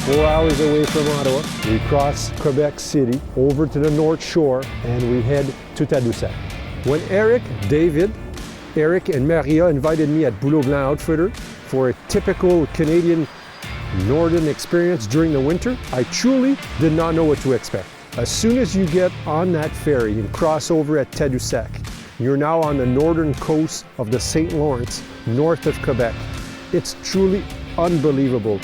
4 hours away from Ottawa. We cross Quebec City over to the North Shore and we head to Tadoussac. When Eric, David, Eric and Maria invited me at Boulot Blanc Outfitter for a typical Canadian northern experience during the winter, I truly did not know what to expect. As soon as you get on that ferry and cross over at Tadoussac, you're now on the northern coast of the St. Lawrence, north of Quebec. It's truly unbelievable.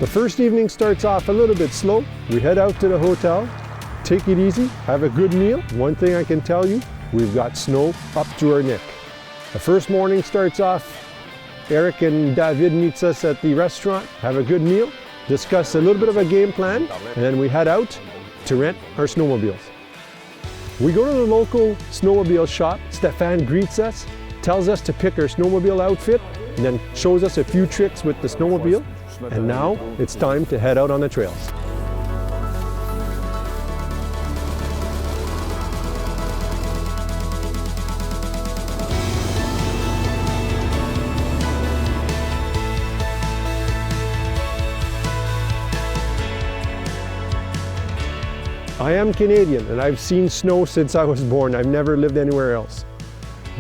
The first evening starts off a little bit slow. We head out to the hotel, take it easy, have a good meal. One thing I can tell you, we've got snow up to our neck. The first morning starts off, Eric and David meets us at the restaurant, have a good meal, discuss a little bit of a game plan, and then we head out to rent our snowmobiles. We go to the local snowmobile shop. Stefan greets us, tells us to pick our snowmobile outfit, and then shows us a few tricks with the snowmobile. And now it's time to head out on the trails. I am Canadian and I've seen snow since I was born. I've never lived anywhere else.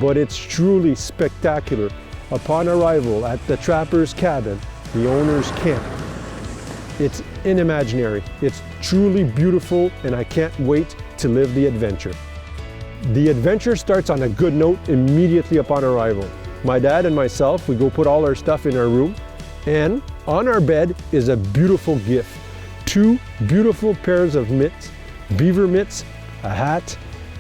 But it's truly spectacular. Upon arrival at the trapper's cabin, the owner's camp, it's inimaginary. It's truly beautiful and I can't wait to live the adventure. The adventure starts on a good note immediately upon arrival. My dad and myself, we go put all our stuff in our room, and on our bed is a beautiful gift. 2 beautiful pairs of mitts. Beaver mitts, a hat.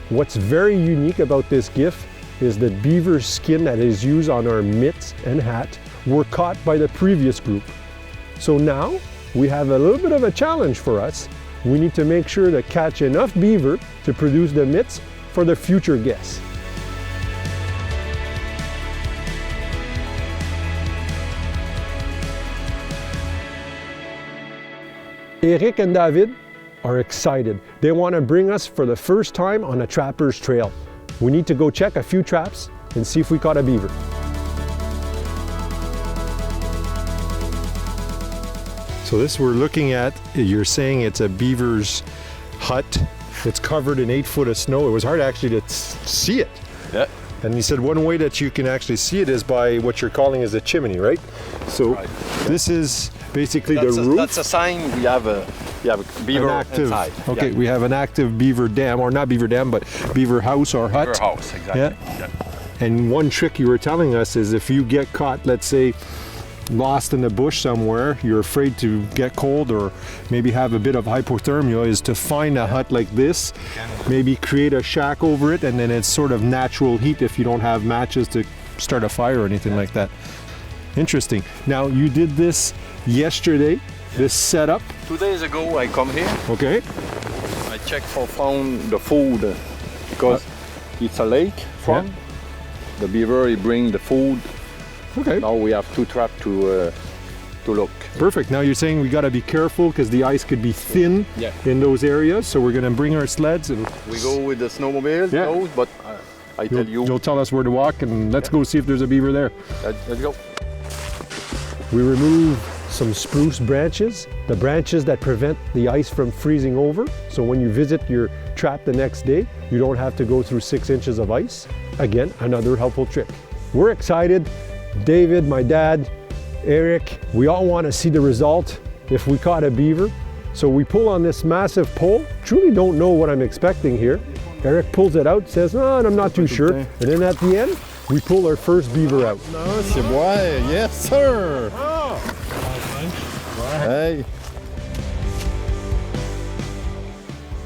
What's very unique about this gift is the beaver skin that is used on our mitts and hat were caught by the previous group. So now we have a little bit of a challenge for us. We need to make sure to catch enough beaver to produce the mitts for the future guests. Eric and David are excited. They want to bring us for the first time on a trapper's trail. We need to go check a few traps and see if we caught a beaver. So this we're looking at, you're saying it's a beaver's hut. It's covered in 8 foot of snow. It was hard actually to see it. Yeah. And you said one way that you can actually see it is by what you're calling as a chimney, right? So right. This is basically the roof. That's a sign we have a beaver inside. Okay, yeah. We have an active beaver dam, or not beaver dam, but beaver house or hut. Beaver house, exactly. Yeah. And one trick you were telling us is if you get caught, let's say, lost in the bush somewhere, you're afraid to get cold or maybe have a bit of hypothermia, is to find a hut like this, maybe create a shack over it, and then it's sort of natural heat if you don't have matches to start a fire or anything like that. Interesting. Now you did this yesterday, this setup. 2 days ago I come here. Okay. I checked for found the food because it's a lake front. Yeah. The beaver he bring the food. Okay. Now we have 2 traps to look. Perfect. Now you're saying we got to be careful because the ice could be thin in those areas. So we're going to bring our sleds and we go with the snowmobile. Yeah. But I tell you, you'll tell us where to walk, and let's go see if there's a beaver there. Let's go. We remove some spruce branches, the branches that prevent the ice from freezing over. So when you visit your trap the next day, you don't have to go through 6 inches of ice. Again, another helpful trick. We're excited. David, my dad, Eric, we all want to see the result if we caught a beaver. So we pull on this massive pole. Truly don't know what I'm expecting here. Eric pulls it out, says, "Oh, I'm not too sure." And then at the end, we pull our first beaver out. No, c'est moi. Yes, sir. Oh. Hey.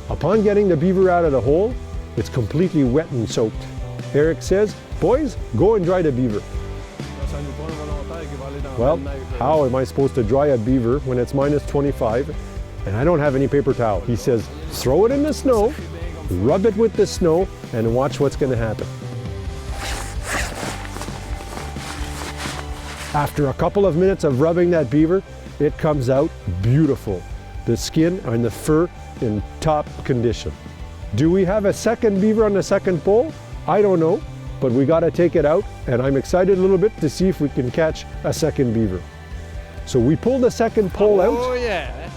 Upon getting the beaver out of the hole, it's completely wet and soaked. Eric says, "Boys, go and dry the beaver." Well, how am I supposed to dry a beaver when it's minus 25 and I don't have any paper towel? He says, throw it in the snow, rub it with the snow, and watch what's going to happen. After a couple of minutes of rubbing that beaver, it comes out beautiful. The skin and the fur in top condition. Do we have a second beaver on the second pole? I don't know, but we got to take it out, and I'm excited a little bit to see if we can catch a second beaver. So we pulled the second pole out. Oh yeah.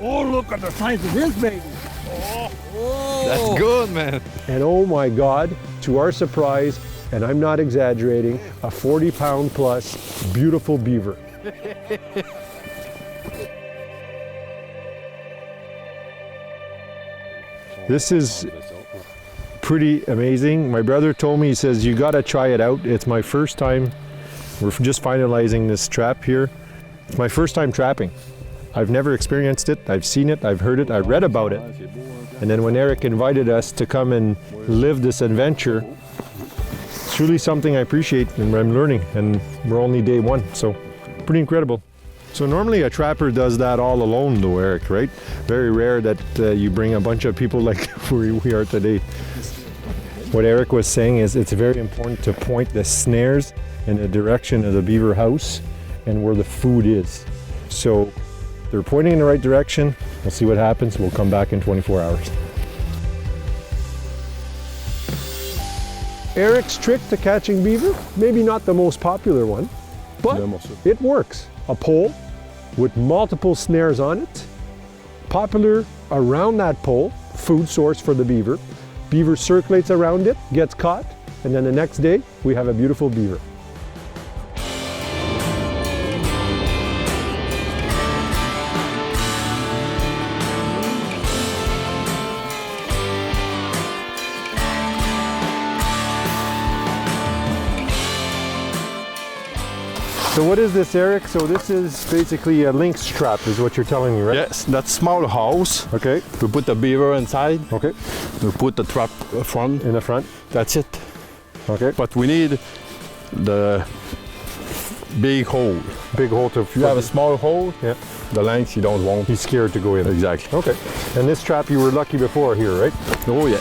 Oh, look at the size of this baby. Oh. That's good, man. And oh my God, to our surprise, and I'm not exaggerating, a 40-pound plus beautiful beaver. This is pretty amazing. My brother told me, he says, you gotta try it out. It's my first time. We're just finalizing this trap here. It's my first time trapping. I've never experienced it. I've seen it, I've heard it, I read about it. And then when Eric invited us to come and live this adventure, it's really something I appreciate and I'm learning, and we're only day one, so pretty incredible. So normally a trapper does that all alone though, Eric, right? Very rare that you bring a bunch of people like we are today. What Eric was saying is it's very important to point the snares in the direction of the beaver house and where the food is. So they're pointing in the right direction. We'll see what happens. We'll come back in 24 hours. Eric's trick to catching beaver, maybe not the most popular one, but it works. A pole with multiple snares on it, popular around that pole, food source for the beaver. Beaver circulates around it, gets caught, and then the next day we have a beautiful beaver. So what is this, Eric? So this is basically a lynx trap, is what you're telling me, right? Yes, that's small house. Okay. We put the beaver inside. Okay. We put the trap front. In the front. That's it. Okay. But we need the big hole. Big hole to. If you have a small hole, yeah, the lynx you don't want. He's scared to go in. Exactly. Okay. And this trap you were lucky before here, right? Oh yeah.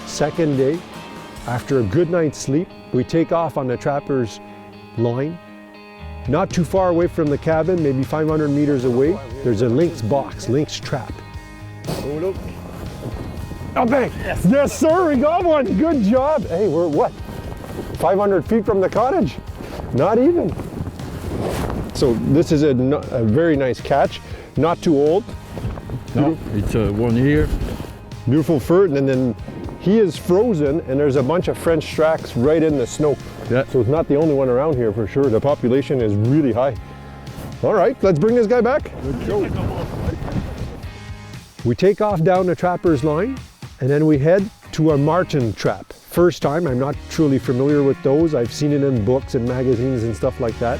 Second day, after a good night's sleep, we take off on the trapper's line. Not too far away from the cabin, maybe 500 meters away, there's a lynx box, Lynx Trap. Oh look. Oh, bang! Yes, sir, we got one. Good job. Hey, we're what? 500 feet from the cottage? Not even. So this is a very nice catch. Not too old. No, it's 1 year. Beautiful fur, and then he is frozen, and there's a bunch of French tracks right in the snow. Yeah. So it's not the only one around here for sure. The population is really high. All right, let's bring this guy back. Let's go. We take off down the trapper's line, and then we head to a marten trap. First time, I'm not truly familiar with those. I've seen it in books and magazines and stuff like that.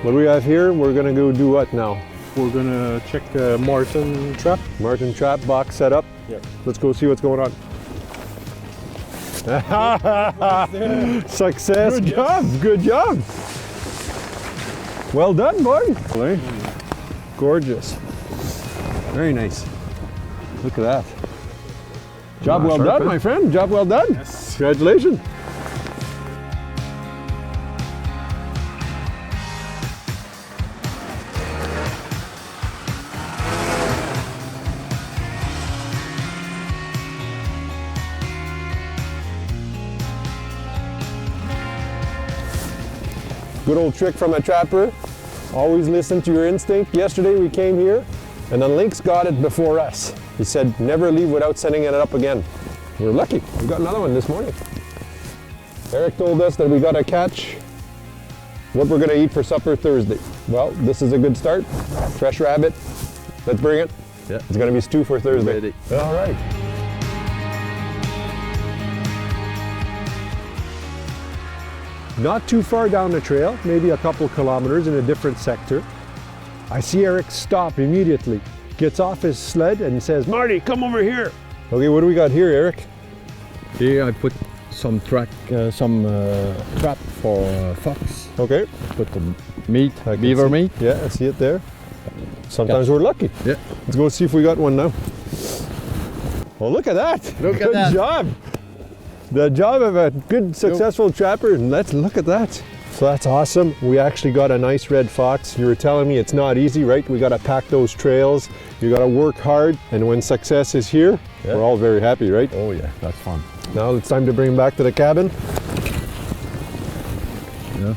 What do we have here? We're gonna go do what now? We're gonna check the marten trap. Marten trap box set up. Yeah. Let's go see what's going on. Success. Good job. Good job. Well done, boy. Gorgeous. Very nice. Look at that. Job well done, my friend. Job well done. Yes. Congratulations. Good old trick from a trapper. Always listen to your instinct. Yesterday we came here and the lynx got it before us. He said, never leave without setting it up again. We're lucky. We got another one this morning. Eric told us that we got to catch what we're going to eat for supper Thursday. Well, this is a good start. Fresh rabbit. Let's bring it. Yeah. It's going to be stew for Thursday. Ready. All right. Not too far down the trail, maybe a couple kilometers in a different sector, I see Eric stop immediately, gets off his sled and says, Marty, come over here. Okay, what do we got here, Eric? Here I put some trap for fox. Okay. Put the meat, beaver meat. Yeah, I see it there. Sometimes we're lucky. Yeah. Let's go see if we got one now. Well, look at that. Look at Good that. job. The job of a good, successful trapper. And let's look at that. So that's awesome. We actually got a nice red fox. You were telling me it's not easy, right? We got to pack those trails. You got to work hard. And when success is here, we're all very happy, right? Oh yeah, that's fun. Now it's time to bring him back to the cabin. Yeah.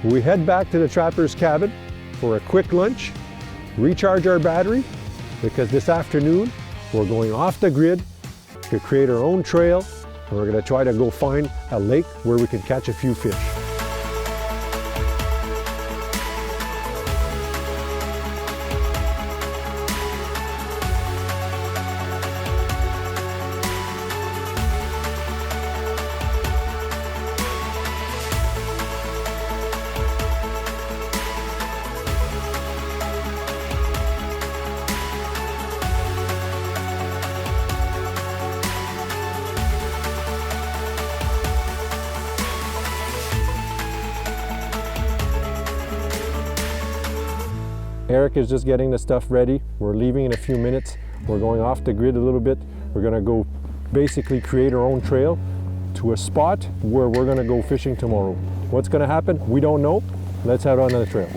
We head back to the trapper's cabin for a quick lunch, recharge our battery, because this afternoon we're going off the grid to create our own trail, and we're going to try to go find a lake where we can catch a few fish. Eric is just getting the stuff ready. We're leaving in a few minutes. We're going off the grid a little bit. We're gonna go basically create our own trail to a spot where we're gonna go fishing tomorrow. What's gonna happen? We don't know. Let's head on the trail.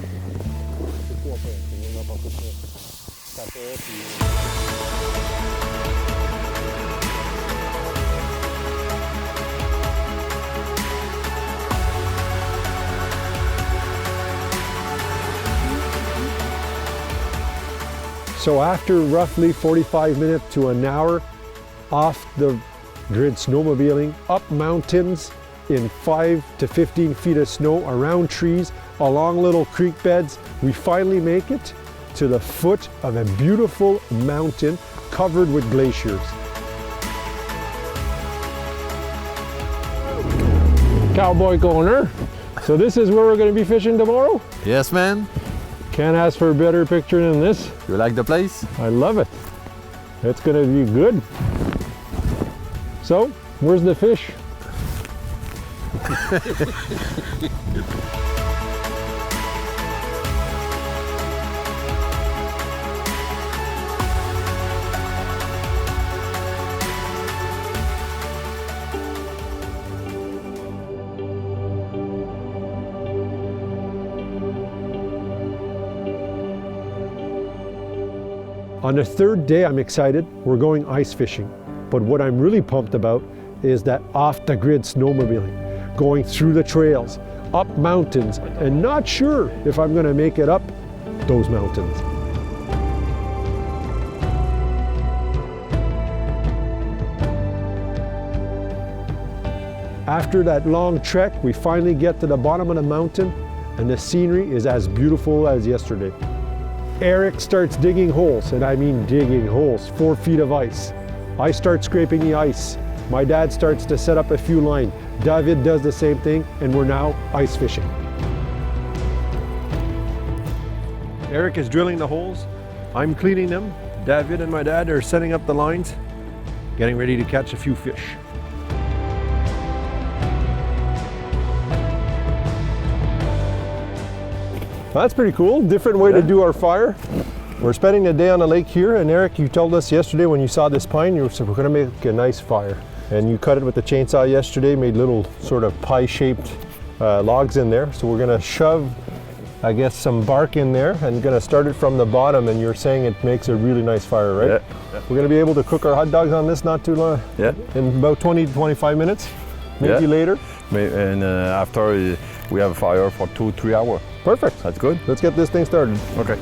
So after roughly 45 minutes to an hour off the grid snowmobiling, up mountains in 5 to 15 feet of snow, around trees, along little creek beds, we finally make it to the foot of a beautiful mountain covered with glaciers. Cowboy corner. So this is where we're going to be fishing tomorrow? Yes, man. Can't ask for a better picture than this. You like the place? I love it. It's gonna be good. So, where's the fish? On the third day, I'm excited. We're going ice fishing. But what I'm really pumped about is that off-the-grid snowmobiling, going through the trails, up mountains, and not sure if I'm gonna make it up those mountains. After that long trek, we finally get to the bottom of the mountain, and the scenery is as beautiful as yesterday. Eric starts digging holes, and I mean digging holes, 4 feet of ice. I start scraping the ice. My dad starts to set up a few lines. David does the same thing, and we're now ice fishing. Eric is drilling the holes. I'm cleaning them. David and my dad are setting up the lines, getting ready to catch a few fish. That's pretty cool. Different way to do our fire. We're spending the day on the lake here, and Eric, you told us yesterday when you saw this pine, you said we're gonna make a nice fire. And you cut it with the chainsaw yesterday, made little sort of pie-shaped logs in there. So we're gonna shove, I guess, some bark in there and gonna start it from the bottom, and you're saying it makes a really nice fire, right? Yeah. We're gonna be able to cook our hot dogs on this not too long, in about 20 to 25 minutes, maybe later. And after we have a fire for 2-3 hours. Perfect. That's good. Let's get this thing started. Okay.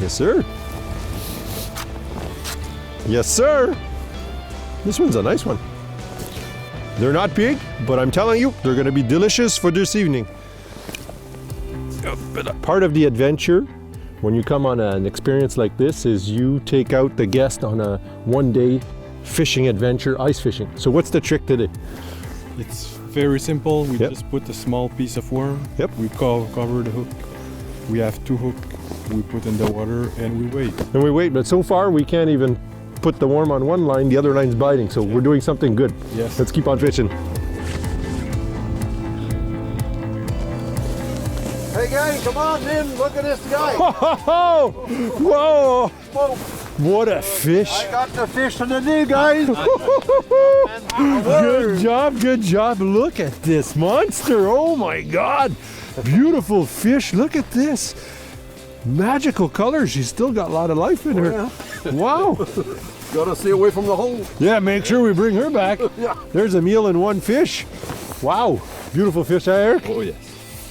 Yes, sir. Yes, sir. This one's a nice one. They're not big, but I'm telling you, they're going to be delicious for this evening. Part of the adventure when you come on an experience like this is you take out the guest on a one-day fishing adventure, ice fishing. So what's the trick today? It's very simple. We Yep. just put a small piece of worm. Yep. We cover the hook. We have 2 hooks. We put in the water and we wait. And we wait, but so far we can't even put the worm on one line, the other line's biting, so we're doing something good. Yes. Let's keep on fishing. Hey guys, come on in. Look at this guy. Whoa! Whoa! What a fish! I got the fish of the day, guys. Good job, good job. Look at this monster. Oh my God. Beautiful fish. Look at this. Magical colors. She's still got a lot of life in her. Wow. Gotta stay away from the hole. Yeah, make sure we bring her back. There's a meal in one fish. Wow. Beautiful fish, Eric. Oh yes.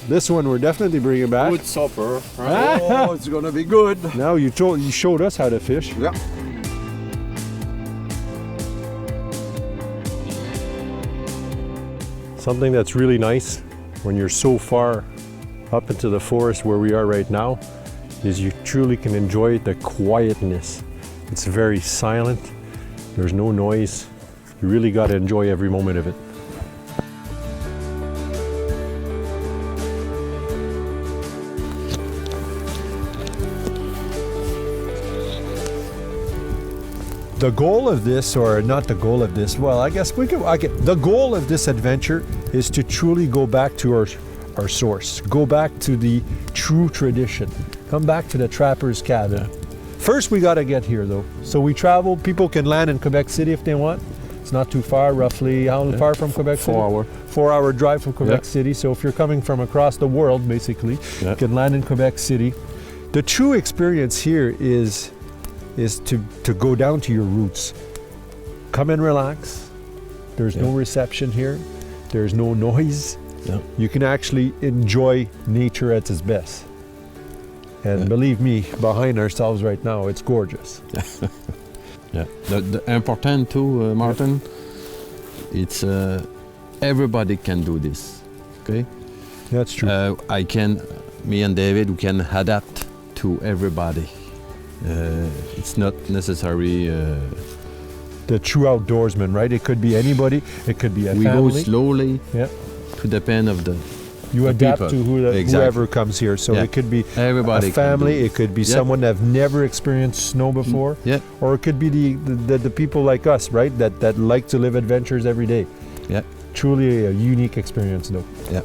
This one we're definitely bringing back. Good supper. Oh, it's gonna be good. Now you showed us how to fish. Yeah. Something that's really nice when you're so far up into the forest where we are right now is you truly can enjoy the quietness. It's very silent. There's no noise. You really got to enjoy every moment of it. The goal of this, or not the goal of this, well, I guess the goal of this adventure is to truly go back to our source, go back to the true tradition, come back to the trapper's cabin. First, we got to get here though. So we travel, people can land in Quebec City if they want. It's not too far, roughly, how far from Quebec City? 4 hours. 4-hour drive from Quebec Yeah. City. So if you're coming from across the world, basically, you can land in Quebec City. The true experience here is to go down to your roots. Come and relax. There's no reception here. There's no noise. Yeah. You can actually enjoy nature at its best. And believe me, behind ourselves right now, it's gorgeous. Yeah, the important too, Martin. It's everybody can do this. Okay, That's true. me and David, we can adapt to everybody. It's not necessary. The true outdoorsman, right? It could be anybody. It could be a We family. go slowly. Yeah. To depend of the. You the adapt people. to Exactly. whoever comes here. So Yeah. it could be Everybody. a family. Can do It could be Yeah. someone that have never experienced snow before. Yeah. Or it could be the people like us, right? That like to live adventures every day. Yeah. Truly a unique experience, though. Yeah.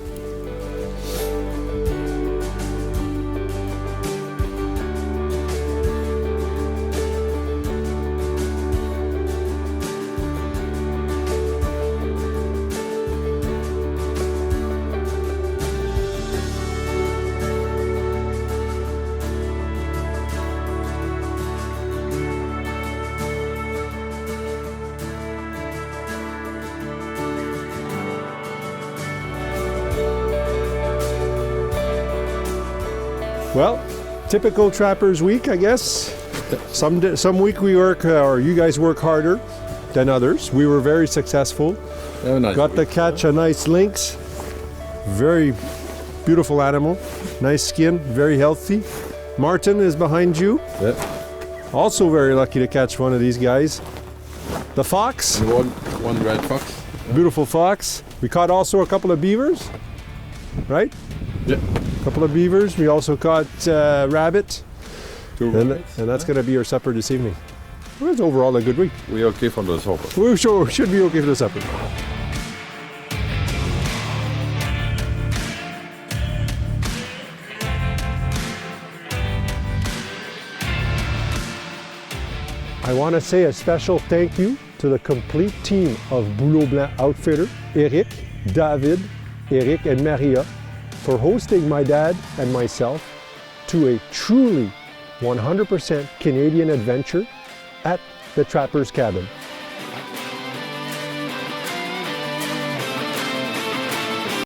Well, typical trapper's week, I guess. Some week we work, or you guys work harder than others. We were very successful. Got to catch a nice lynx. Very beautiful animal. Nice skin, very healthy. Martin is behind you. Yeah. Also very lucky to catch one of these guys. The fox, And one red fox. beautiful fox. We caught also a couple of beavers, right? Yeah. A couple of beavers. We also caught rabbit. And that's going to be our supper this evening. Well, it's overall a good week. We're okay for the supper. We should be okay for the supper. I want to say a special thank you to the complete team of Boulot Blanc Outfitter, Eric, David, Eric, and Maria, for hosting my dad and myself to a truly 100% Canadian adventure at the Trapper's Cabin.